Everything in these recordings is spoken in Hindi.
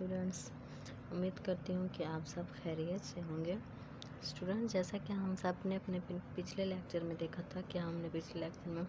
स्टूडेंट्स, उम्मीद करती हूँ कि आप सब खैरियत से होंगे। स्टूडेंट्स, जैसा कि हम सब ने अपने पिछले लेक्चर में देखा था कि हमने पिछले लेक्चर में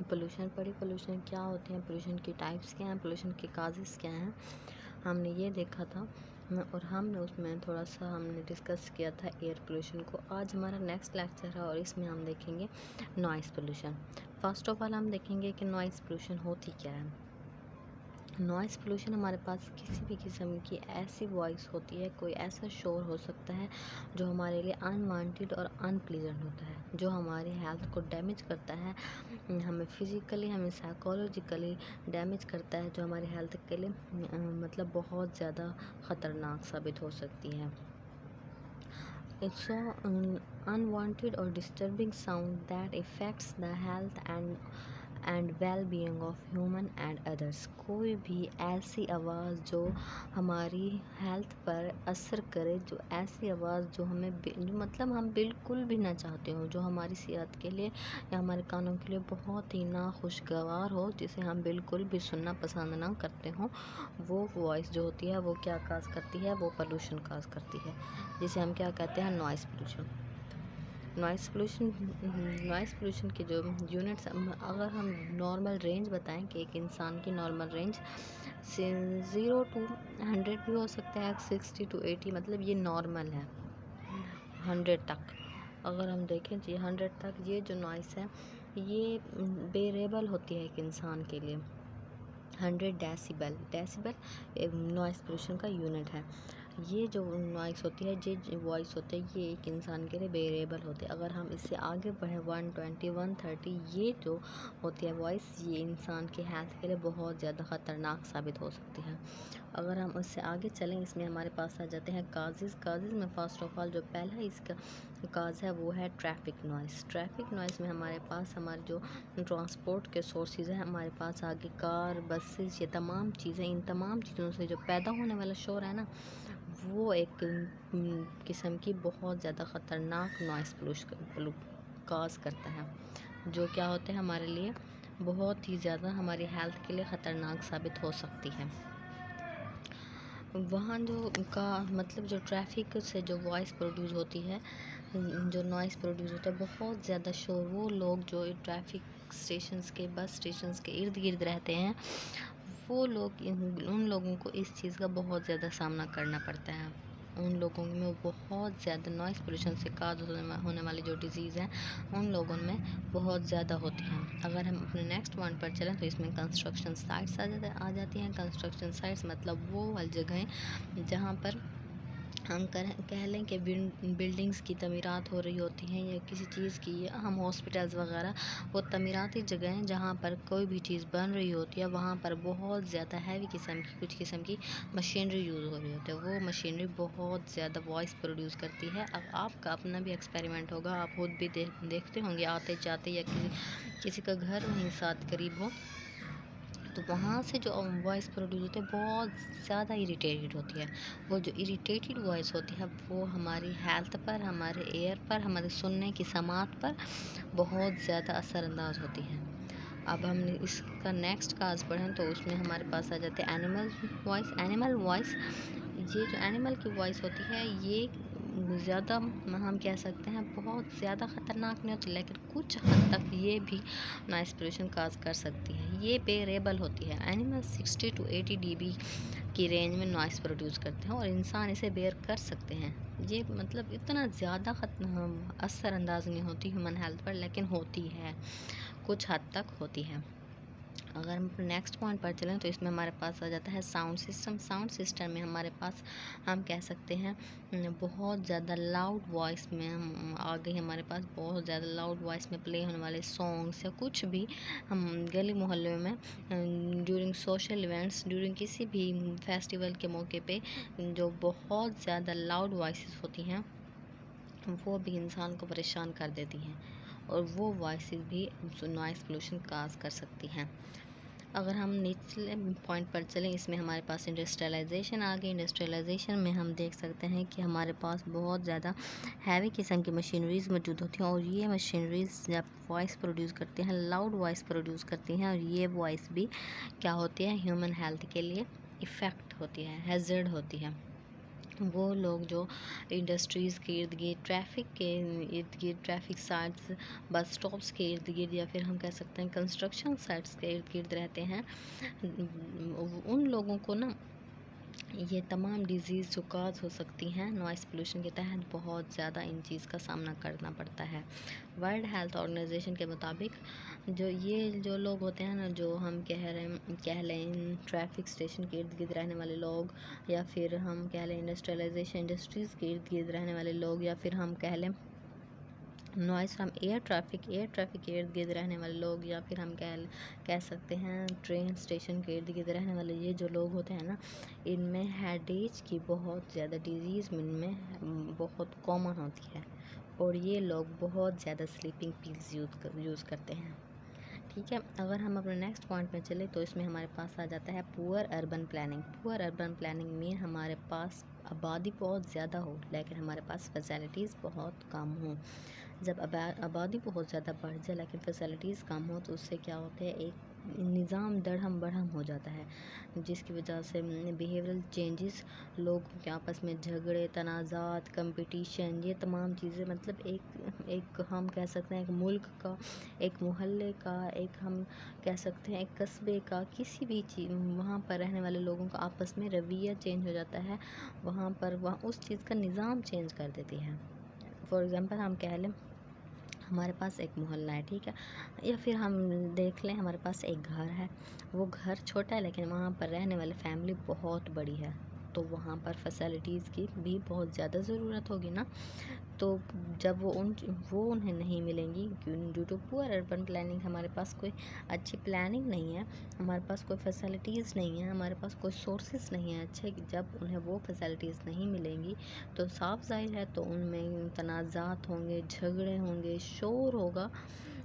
पोल्यूशन पढ़ी। पोल्यूशन क्या होते हैं, पोल्यूशन की टाइप्स क्या हैं, पोल्यूशन के काजेस क्या हैं, हमने ये देखा था। और हमने उसमें थोड़ा सा हमने डिस्कस किया था एयर पोल्यूशन को। आज हमारा नेक्स्ट लेक्चर है और इसमें हम देखेंगे noise pollution. First of all हम देखेंगे कि नॉइज़ पोल्यूशन होती क्या है। नॉइज़ पोल्यूशन हमारे पास किसी भी किस्म की ऐसी वॉइस होती है, कोई ऐसा शोर हो सकता है जो हमारे लिए अनवांटेड और अनप्लीजेंट होता है, जो हमारी हेल्थ को डैमेज करता है, हमें फिज़िकली हमें साइकोलॉजिकली डैमेज करता है, जो हमारी हेल्थ के लिए मतलब बहुत ज़्यादा ख़तरनाक साबित हो सकती है। It's unwanted or disturbing sound that affects the health and well-being of human and others। कोई भी ऐसी आवाज़ जो हमारी हेल्थ पर असर करे, जो ऐसी आवाज़ जो हमें जो मतलब हम बिल्कुल भी ना चाहते हो, जो हमारी सेहत के लिए या हमारे कानों के लिए बहुत ही ना खुशगवार हो, जिसे हम बिल्कुल भी सुनना पसंद ना करते हो, वो वॉइस जो होती है वो क्या काज करती है, वो पोल्यूशन काज करती है, जिसे हम क्या कहते हैं, नॉइज़ पोल्यूशन। नॉइज़ पोल्यूशन की जो यूनिट्स, अगर हम नॉर्मल रेंज बताएं कि एक इंसान की नॉर्मल रेंज 0 to 100 भी हो सकता है, 60 to 80, मतलब ये नॉर्मल है। 100 तक अगर हम देखें जी, 100 तक ये जो नॉइस है ये बेरेबल होती है एक इंसान के लिए। 100 डेसिबल नॉइज़ पोल्यूशन का यूनिट है। ये जो नॉइस होती है, ये वॉइस होते हैं, ये एक इंसान के लिए बेरेबल होते हैं। अगर हम इससे आगे बढ़ें 120 130, ये जो होती है वॉइस, ये इंसान की हेल्थ के लिए बहुत ज़्यादा ख़तरनाक साबित हो सकती है। अगर हम उससे आगे चलें, इसमें हमारे पास आ जाते हैं काजेज़ में फर्स्ट ऑफ ऑल जो पहला इसका काज है वो है ट्रैफिक नॉइज़ में हमारे पास हमारे जो ट्रांसपोर्ट के सोर्सेज हैं, हमारे पास आगे कार, बसेस, ये तमाम चीज़ें, इन तमाम चीज़ों से जो पैदा होने वाला शोर है ना, वो एक किस्म की बहुत ज़्यादा ख़तरनाक नॉइज़ पोल्यूशन काज करता है, जो क्या होते हैं हमारे लिए बहुत ही ज़्यादा हमारी हेल्थ के लिए ख़तरनाक साबित हो सकती है। वहाँ जो का मतलब जो ट्रैफिक से जो वॉइस प्रोड्यूस होती है, जो नॉइज़ प्रोड्यूस होता है, बहुत ज़्यादा शोर, वो लोग जो ट्रैफिक स्टेशंस के, बस स्टेशंस के इर्द गिर्द रहते हैं, वो लोग उन लोगों को इस चीज़ का बहुत ज़्यादा सामना करना पड़ता है। उन लोगों में बहुत ज़्यादा नॉइज़ पोल्यूशन से काज होने वाली जो डिज़ीज़ है, उन लोगों में बहुत ज़्यादा होती हैं। अगर हम अपने नेक्स्ट पॉइंट पर चलें तो इसमें कंस्ट्रक्शन साइट्स आ जाती हैं। कंस्ट्रक्शन साइट्स मतलब वो वाली जगहें जहाँ पर हम कह लें कि बिल्डिंग्स की तमीरात हो रही होती हैं, या किसी चीज़ की, या हम हॉस्पिटल्स वगैरह, वो तमीराती जगह हैं जहाँ पर कोई भी चीज़ बन रही होती है, वहाँ पर बहुत ज़्यादा हैवी कुछ किस्म की मशीनरी यूज़ हो रही होती है। वो मशीनरी बहुत ज़्यादा वॉइस प्रोड्यूस करती है। अब आपका अपना भी एक्सपेरिमेंट होगा, आप खुद भी देखते होंगे आते जाते, या किसी का घर वहीं साथ करीब हो, तो वहाँ से जो वॉइस प्रोड्यूस होती है बहुत ज़्यादा इरिटेटेड होती है। वो जो इरिटेटेड वॉइस होती है वो हमारी हेल्थ पर, हमारे एयर पर, हमारे सुनने की समात पर बहुत ज़्यादा असरअंदाज होती है। अब हम इसका नेक्स्ट काज पढ़ें तो उसमें हमारे पास आ जाते हैं एनिमल वॉइस। ये जो एनिमल की वॉइस होती है, ये ज़्यादा हम कह सकते हैं बहुत ज़्यादा ख़तरनाक नहीं होती, लेकिन कुछ हद तक ये भी नॉइज़ पोल्यूशन काज कर सकती है। ये बेरेबल होती है। एनिमल 60 to 80 dB की रेंज में नॉइज़ प्रोड्यूस करते हैं और इंसान इसे बेयर कर सकते हैं। ये मतलब इतना ज़्यादा असरअंदाज नहीं होती ह्यूमन हेल्थ पर, लेकिन होती है, कुछ हद तक होती है। अगर हम नेक्स्ट पॉइंट पर चलें तो इसमें हमारे पास आ जाता है साउंड सिस्टम में हमारे पास हम कह सकते हैं बहुत ज़्यादा लाउड वॉइस में हम आ गए, हमारे पास बहुत ज़्यादा लाउड वॉइस में प्ले होने वाले सॉन्ग्स या कुछ भी हम गली मोहल्ले में ड्यूरिंग सोशल इवेंट्स, ड्यूरिंग किसी भी फेस्टिवल के मौके पे जो बहुत ज़्यादा लाउड वॉइसेस होती हैं, वो भी इंसान को परेशान कर देती हैं, और वो वॉइसेस भी नॉइज़ पोल्यूशन काज कर सकती हैं। अगर हम निचले पॉइंट पर चलें, इसमें हमारे पास इंडस्ट्रियलाइजेशन आ गई। इंडस्ट्रियलाइजेशन में हम देख सकते हैं कि हमारे पास बहुत ज़्यादा हैवी किस्म की मशीनरीज़ मौजूद होती हैं, और ये मशीनरीज़ जब वॉइस प्रोड्यूस करती हैं, लाउड वॉइस प्रोड्यूस करती हैं, और ये वॉइस भी क्या होती है, ह्यूमन हेल्थ के लिए इफ़ेक्ट होती है, हैज़र्ड होती है। वो लोग जो इंडस्ट्रीज़ के इर्द गिर्द, ट्रैफिक के इर्द गिर्द, ट्रैफिक साइट्स, बस स्टॉप्स के इर्द गिर्द, या फिर हम कह सकते हैं कंस्ट्रक्शन साइट्स के इर्द गिर्द रहते हैं, उन लोगों को ना ये तमाम डिज़ीज़ जो काज हो सकती हैं नॉइस पोल्यूशन के तहत बहुत ज़्यादा इन चीज़ का सामना करना पड़ता है। वर्ल्ड हेल्थ ऑर्गेनाइजेशन के मुताबिक जो लोग होते हैं ना, जो हम कह लें इन ट्रैफिक स्टेशन के इर्द गिर्द रहने वाले लोग, या फिर हम कह लें इंडस्ट्रीज़ के इर्द गिर्द रहने वाले लोग, या फिर हम कह लें नॉइस फ्रॉम एयर ट्रैफिक के इर्द गिर्द रहने वाले लोग, या फिर हम कह सकते हैं ट्रेन स्टेशन के इर्द गिर्द रहने वाले ये जो लोग होते हैं ना, इनमें हेडेक की बहुत ज़्यादा डिजीज़ इनमें बहुत कॉमन होती है, और ये लोग बहुत ज़्यादा स्लीपिंग पिल्स यूज़ करते हैं। ठीक है, अगर हम अपने नेक्स्ट पॉइंट में चले तो इसमें हमारे पास आ जाता है poor urban planning. Poor urban planning में हमारे पास आबादी बहुत ज़्यादा हो लेकिन हमारे पास फैसिलिटीज़ बहुत कम हो। जब आबादी बहुत ज़्यादा बढ़ जाए लेकिन फैसिलिटीज़ कम हो तो उससे क्या होता है, एक निज़ाम दढ़म बढ़म हो जाता है, जिसकी वजह से बिहेवियरल चेंजेस, लोगों के आपस में झगड़े, तनाज़ात, कंपटीशन, ये तमाम चीज़ें, मतलब एक हम कह सकते हैं एक मुल्क का, एक मोहल्ले का, एक हम कह सकते हैं एक कस्बे का, किसी भी चीज़, वहाँ पर रहने वाले लोगों का आपस में रवैया चेंज हो जाता है, वहाँ उस चीज़ का निज़ाम चेंज कर देती है। फॉर एग्ज़ाम्पल हम कह लें हमारे पास एक मोहल्ला है, ठीक है, या फिर हम देख लें हमारे पास एक घर है, वो घर छोटा है लेकिन वहाँ पर रहने वाली फैमिली बहुत बड़ी है, तो वहाँ पर फैसिलिटीज़ की भी बहुत ज़्यादा ज़रूरत होगी ना। तो जब वो उन्हें नहीं मिलेंगी due to poor urban planning, हमारे पास कोई अच्छी प्लानिंग नहीं है, हमारे पास कोई फैसिलिटीज़ नहीं है, हमारे पास कोई सोर्सेज नहीं है अच्छे, जब उन्हें वो फैसिलिटीज़ नहीं मिलेंगी तो साफ ज़ाहिर है तो उनमें तनाज़ात होंगे, झगड़े होंगे, शोर होगा,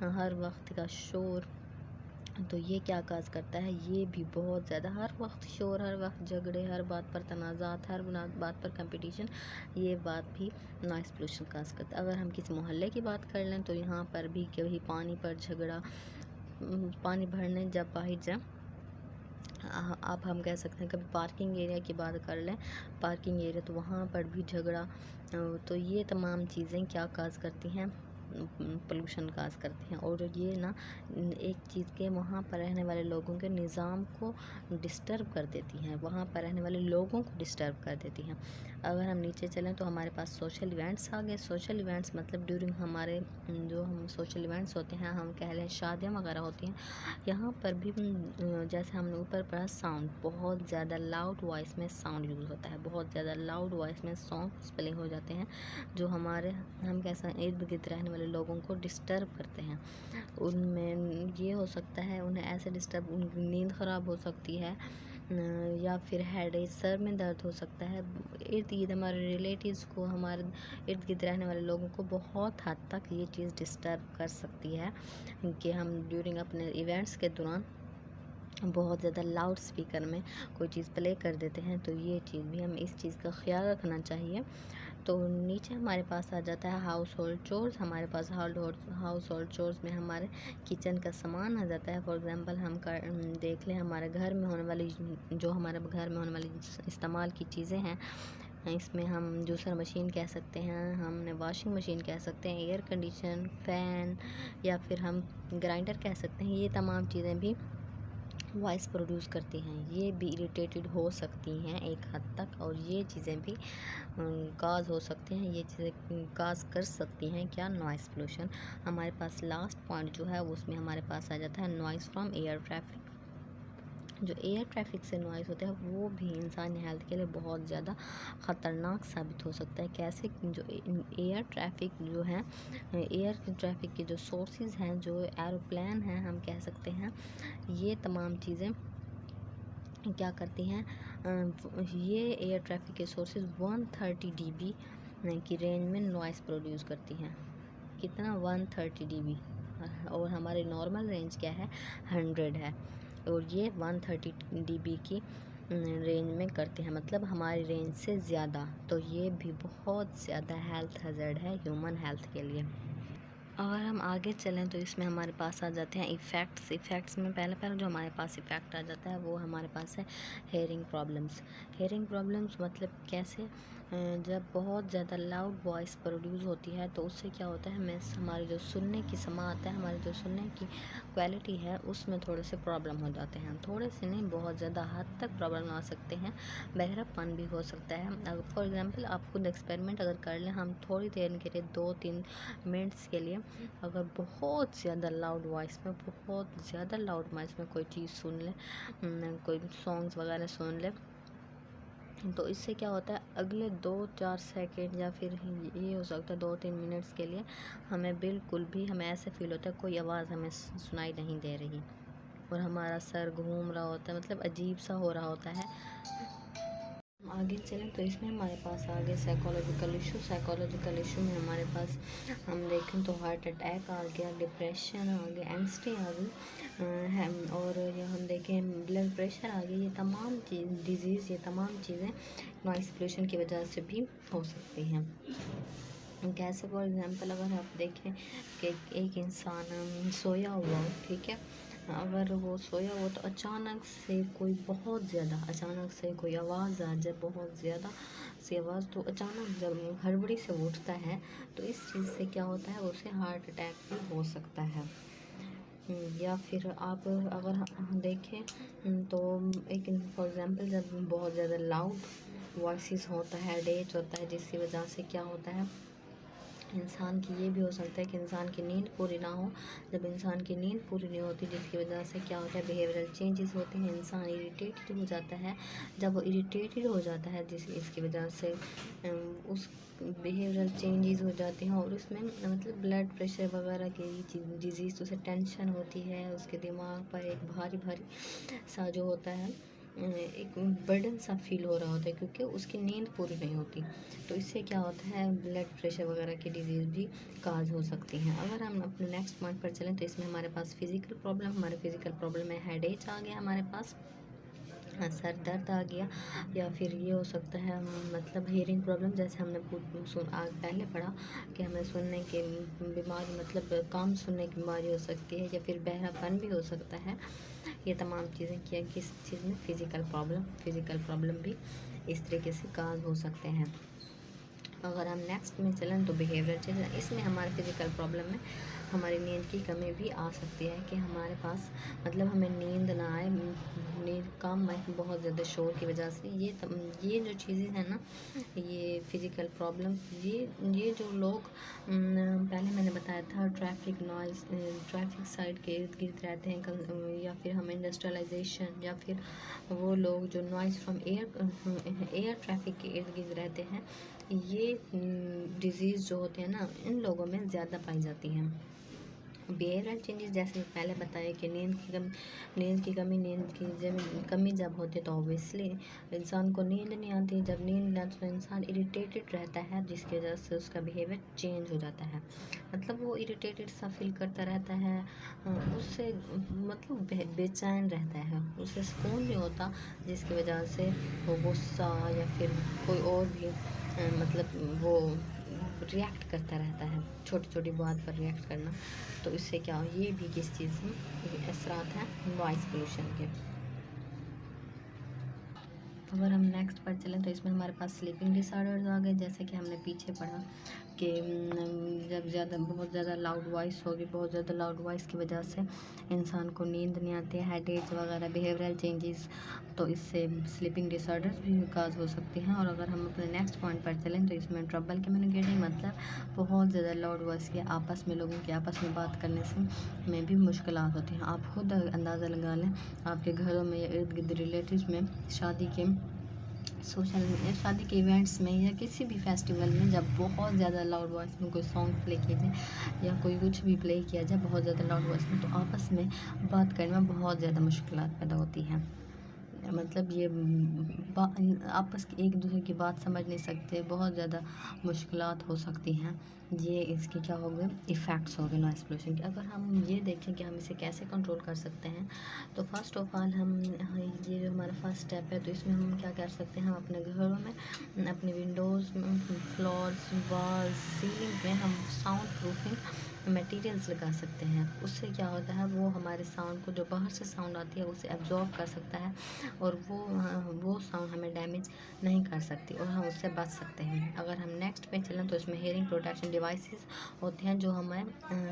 हर वक्त का शोर। तो ये क्या काज करता है, ये भी बहुत ज़्यादा, हर वक्त शोर, हर वक्त झगड़े, हर बात पर तनाज़ात, हर बात पर कंपटीशन, ये बात भी नॉइस पोल्यूशन काज करता है। अगर हम किसी मोहल्ले की बात कर लें तो यहाँ पर भी कभी पानी पर झगड़ा, पानी भरने जब बाहर जाए, आप हम कह सकते हैं कभी पार्किंग एरिया की बात कर लें, पार्किंग एरिया, तो वहाँ पर भी झगड़ा, तो ये तमाम चीज़ें क्या काज करती हैं, पोल्यूशन काज करती हैं, और ये ना एक चीज़ के वहाँ पर रहने वाले लोगों के निज़ाम को डिस्टर्ब कर देती हैं, वहाँ पर रहने वाले लोगों को डिस्टर्ब कर देती हैं। अगर हम नीचे चलें तो हमारे पास सोशल इवेंट्स आ गए। सोशल इवेंट्स मतलब ड्यूरिंग हमारे जो हम सोशल इवेंट्स होते हैं, हम कह लें शादियाँ वगैरह होती हैं, यहाँ पर भी जैसे हमने ऊपर पढ़ा, साउंड बहुत ज़्यादा लाउड वॉइस में साउंड यूज़ होता है, बहुत ज़्यादा लाउड वॉइस में सॉन्ग्स प्ले हो जाते हैं जो हमारे हम कैसा इर्द गिर्द रहने वाले लोगों को डिस्टर्ब करते हैं। उनमें ये हो सकता है उन्हें ऐसे डिस्टर्ब, उनकी नींद ख़राब हो सकती है, या फिर हेडेक, सर में दर्द हो सकता है। इर्द गिर्द हमारे रिलेटिव्स को, हमारे इर्द गिर्द रहने वाले लोगों को बहुत हद तक ये चीज़ डिस्टर्ब कर सकती है कि हम ड्यूरिंग अपने इवेंट्स के दौरान बहुत ज़्यादा लाउड स्पीकर में कोई चीज़ प्ले कर देते हैं, तो ये चीज़ भी हम इस चीज़ का ख्याल रखना चाहिए। तो नीचे हमारे पास आ जाता है हाउस होल्ड चोर्स। हमारे पास हाउस होल्ड चोर्स में हमारे किचन का सामान आ जाता है। फॉर एग्ज़ाम्पल हम देख लें हमारे घर में होने वाली, जो हमारे घर में होने वाली इस्तेमाल की चीज़ें हैं, इसमें हम जूसर मशीन कह सकते हैं, हमने वॉशिंग मशीन कह सकते हैं, एयर कंडीशन, फ़ैन, या फिर हम ग्राइंडर कह सकते हैं। ये तमाम चीज़ें भी वॉइस प्रोड्यूस करती हैं, ये भी इरिटेटेड हो सकती हैं एक हद तक, और ये चीज़ें भी काज हो सकती हैं, ये चीज़ें काज कर सकती हैं क्या, नॉइस पोल्यूशन। हमारे पास लास्ट पॉइंट जो है उसमें हमारे पास आ जाता है नॉइस फ्रॉम एयर ट्रैफिक। जो एयर ट्रैफिक से नॉइस होता है वो भी इंसानी हेल्थ के लिए बहुत ज़्यादा ख़तरनाक साबित हो सकता है। कैसे, जो एयर ट्रैफिक जो है, एयर ट्रैफिक के जो सोर्सेज हैं, जो एरोप्लेन हैं हम कह सकते हैं, ये तमाम चीज़ें क्या करती हैं, ये एयर ट्रैफिक के सोर्सेज 130 dB की रेंज में नॉइस प्रोड्यूस करती हैं। कितना, 130 dB, और हमारी नॉर्मल रेंज क्या है, 100 है, और ये 130 dB की रेंज में करते हैं, मतलब हमारी रेंज से ज़्यादा। तो ये भी बहुत ज़्यादा हेल्थ हज़ार्ड है ह्यूमन हेल्थ के लिए। अगर हम आगे चलें तो इसमें हमारे पास आ जाते हैं इफ़ेक्ट्स में पहले जो हमारे पास इफ़ेक्ट आ जाता है वो हमारे पास है हेयरिंग प्रॉब्लम्स मतलब कैसे, जब बहुत ज़्यादा लाउड वॉइस प्रोड्यूस होती है तो उससे क्या होता है, हमें हमारी जो सुनने की समात है, हमारी जो सुनने की क्वालिटी है उसमें थोड़े से प्रॉब्लम हो जाते हैं। थोड़े से नहीं, बहुत ज़्यादा हद तक प्रॉब्लम आ सकते हैं, बहरापन भी हो सकता है। अगर फॉर एग्ज़ाम्पल आप खुद एक्सपेरिमेंट अगर कर लें, हम थोड़ी देर के लिए 2-3 मिनट्स के लिए अगर बहुत ज़्यादा लाउड वॉइस में, बहुत ज़्यादा लाउड वॉइस में कोई चीज़ सुन ले, कोई सॉन्ग्स वगैरह सुन ले, तो इससे क्या होता है, अगले 2-4 सेकेंड या फिर ये हो सकता है 2-3 मिनट्स के लिए हमें बिल्कुल भी, हमें ऐसे फील होता है कोई आवाज़ हमें सुनाई नहीं दे रही और हमारा सर घूम रहा होता है, मतलब अजीब सा हो रहा होता है। आगे चलें तो इसमें हमारे पास आगे साइकोलॉजिकल इशू में हमारे पास हम देखें तो हार्ट अटैक आ गया, डिप्रेशन आ गया, एंग्जायटी आ गई है, और ये हम देखें ब्लड प्रेशर आ गया। ये तमाम डिजीज़, ये तमाम चीज़ें नॉइस पोल्यूशन की वजह से भी हो सकती हैं। कैसे, फॉर एग्ज़ाम्पल अगर आप देखें कि एक इंसान सोया हुआ हो, ठीक है, अगर वो सोया हो तो अचानक से कोई बहुत ज़्यादा, अचानक से कोई आवाज़ आ जाए, बहुत ज़्यादा सी आवाज़, तो अचानक जब हड़बड़ी से वो उठता है तो इस चीज़ से क्या होता है, उसे हार्ट अटैक भी हो सकता है। या फिर आप अगर देखें तो एक फॉर एग्ज़ाम्पल जब बहुत ज़्यादा लाउड वॉइस होता है, हेडेक होता है, जिसकी वजह से क्या होता है, इंसान की ये भी हो सकता है कि इंसान की नींद पूरी ना हो। जब इंसान की नींद पूरी नहीं होती, जिसकी वजह से क्या होता है, बिहेवियरल चेंजेस होते हैं, इंसान इरिटेटेड हो जाता है। जब वो इरिटेटेड हो जाता है इसकी वजह से उस बिहेवियरल चेंजेस हो जाते हैं और उसमें मतलब ब्लड प्रेशर वगैरह की डिजीज़, उसे टेंशन होती है, उसके दिमाग पर एक भारी भारी सा जो होता है, एक बर्डन सा फील हो रहा होता है, क्योंकि उसकी नींद पूरी नहीं होती। तो इससे क्या होता है, ब्लड प्रेशर वगैरह की डिजीज़ भी काज हो सकती हैं। अगर हम अपने नेक्स्ट पॉइंट पर चलें तो इसमें हमारे पास हमारे फिज़िकल प्रॉब्लम में हेडेक आ गया हमारे पास, सर दर्द आ गया, या फिर ये हो सकता है मतलब हियरिंग प्रॉब्लम, जैसे हमने पहले पढ़ा कि हमें सुनने की बीमारी, मतलब कम सुनने की बीमारी हो सकती है, या फिर बहरापन भी हो सकता है। ये तमाम चीज़ें किया किस चीज़ में, फिज़िकल प्रॉब्लम भी इस तरीके से काज हो सकते हैं। अगर हम नेक्स्ट में चलें तो बिहेवियर चेंज, इसमें हमारे फिज़िकल प्रॉब्लम में हमारी नींद की कमी भी आ सकती है, कि हमारे पास मतलब हमें नींद ना आए, नींद कम आए बहुत ज़्यादा शोर की वजह से। ये जो चीज़ें हैं ना, ये फिज़िकल प्रॉब्लम, ये जो लोग पहले मैंने बताया था, ट्रैफिक नॉइज़, ट्रैफिक साइड के इर्द गिर्द रहते हैं, या फिर हम इंडस्ट्रियलाइजेशन, या फिर वो लोग जो नॉइज़ फ्रॉम एयर ट्रैफिक के इर्द गिर्द रहते हैं, ये डिज़ीज़ जो होते हैं ना, इन लोगों में ज़्यादा पाई जाती हैं। बिहेवियरल चेंजेस, जैसे पहले बताया कि नींद की कमी जब होती है तो ऑब्वियसली इंसान को नींद नहीं आती। जब नींद नहीं आती तो इंसान इरिटेटेड रहता है, जिसकी वजह से उसका बिहेवियर चेंज हो जाता है, मतलब वो इरिटेटेड सा फील करता रहता है, उससे मतलब बेचैन रहता है, उसे सुकून नहीं होता, जिसकी वजह से वो गुस्सा या फिर कोई और भी मतलब वो रिएक्ट करता रहता है, छोटी छोटी बात पर रिएक्ट करना। तो इससे क्या हो, ये भी किस चीज़ में असरात हैं, नॉइज़ पोल्यूशन के। अगर हम नेक्स्ट पर चलें तो इसमें हमारे पास स्लीपिंग डिसऑर्डर्स आ गए, जैसे कि हमने पीछे पढ़ा कि जब बहुत ज़्यादा लाउड वॉइस होगी, बहुत ज़्यादा लाउड वॉइस की वजह से इंसान को नींद नहीं आती है, हेडेक वगैरह, बिहेवियरल चेंजेस, तो इससे स्लीपिंग डिसऑर्डर्स भी काज हो सकती हैं। और अगर हम अपने नेक्स्ट पॉइंट पर चलें तो इसमें ट्रबल कम्युनिकेटिंग, मतलब बहुत ज़्यादा लाउड वॉइस की आपस में, लोगों के आपस में बात करने से में भी मुश्किल होती हैं। आप खुद अंदाज़ा लगा लें, आपके घरों में या इर्द गिर्द रिलेटिव्स में शादी के इवेंट्स में या किसी भी फेस्टिवल में जब बहुत ज़्यादा लाउड वॉइस में कोई सॉन्ग प्ले किए जाए या कोई कुछ भी प्ले किया जाए बहुत ज़्यादा लाउड वॉइस में, तो आपस में बात करने में बहुत ज़्यादा मुश्किलात पैदा होती हैं। मतलब ये आपस की एक दूसरे की बात समझ नहीं सकते, बहुत ज़्यादा मुश्किलात हो सकती हैं। ये इसके क्या हो गए, इफ़ेक्ट्स हो गए नॉइज़ पोल्यूशन के। अगर हम ये देखें कि हम इसे कैसे कंट्रोल कर सकते हैं, तो फर्स्ट ऑफ ऑल हम ये जो हमारा फर्स्ट स्टेप है, तो इसमें हम क्या कर सकते हैं, हम अपने घरों में, अपने विंडोज़, फ्लोर्स, वॉल्स, सीलिंग में हम साउंड प्रूफिंग मटेरियल्स लगा सकते हैं। उससे क्या होता है, वो हमारे साउंड को, जो बाहर से साउंड आती है उसे एब्जॉर्ब कर सकता है और वो साउंड हमें डैमेज नहीं कर सकती और हम उससे बच सकते हैं। अगर हम नेक्स्ट पे चलें तो इसमें हेयरिंग प्रोटेक्शन डिवाइसेस होते हैं जो हमें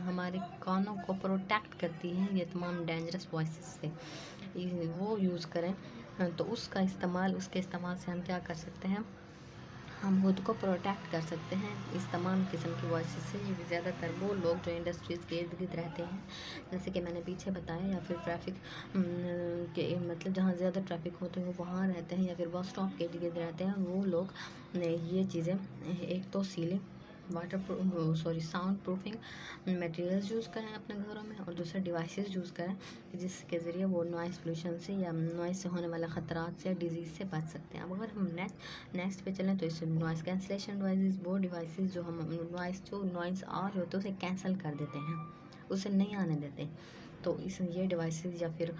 हमारे कानों को प्रोटेक्ट करती हैं ये तमाम डेंजरस वॉइसेस से, वो यूज़ करें। तो उसके इस्तेमाल से हम क्या कर सकते हैं, हम खुद को प्रोटेक्ट कर सकते हैं इस तमाम किस्म की वॉइसेस से। ज़्यादातर वो लोग जो इंडस्ट्रीज़ के इर्द गिर्द रहते हैं, जैसे कि मैंने पीछे बताया, या फिर ट्रैफिक के मतलब जहाँ ज़्यादा ट्रैफिक होते हैं वो वहाँ रहते हैं, या फिर बस स्टॉप के इर्द गिर्द रहते हैं, वो लोग ये चीज़ें, एक तो ceiling sound proofing materials use करें अपने घरों में, और दूसरे डिवाइसेस यूज़ करें जिसके ज़रिए वो नॉइज़ पोल्यूशन से या नॉइज़ से होने वाले ख़तरात से, डिजीज़ से बच सकते हैं। अब अगर हम नेक्स्ट पे चलें तो इस नॉइज़ कैंसलेशन डिवाइसेस, वो डिवाइसेस जो हम नॉइज़ आ रहे होते हैं उसे कैंसिल कर देते हैं, उसे नहीं आने देते। तो ये डिवाइसेस या फिर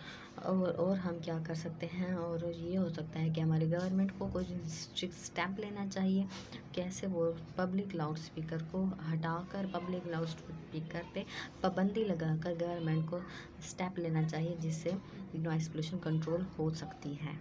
और हम क्या कर सकते हैं, और ये हो सकता है कि हमारी गवर्नमेंट को कुछ स्ट्रिक्ट स्टेप लेना चाहिए, कैसे वो पब्लिक लाउड स्पीकर को हटाकर पब्लिक लाउड स्पीकर पे पाबंदी लगाकर गवर्नमेंट को स्टेप लेना चाहिए, जिससे नॉइज़ पोल्यूशन कंट्रोल हो सकती है।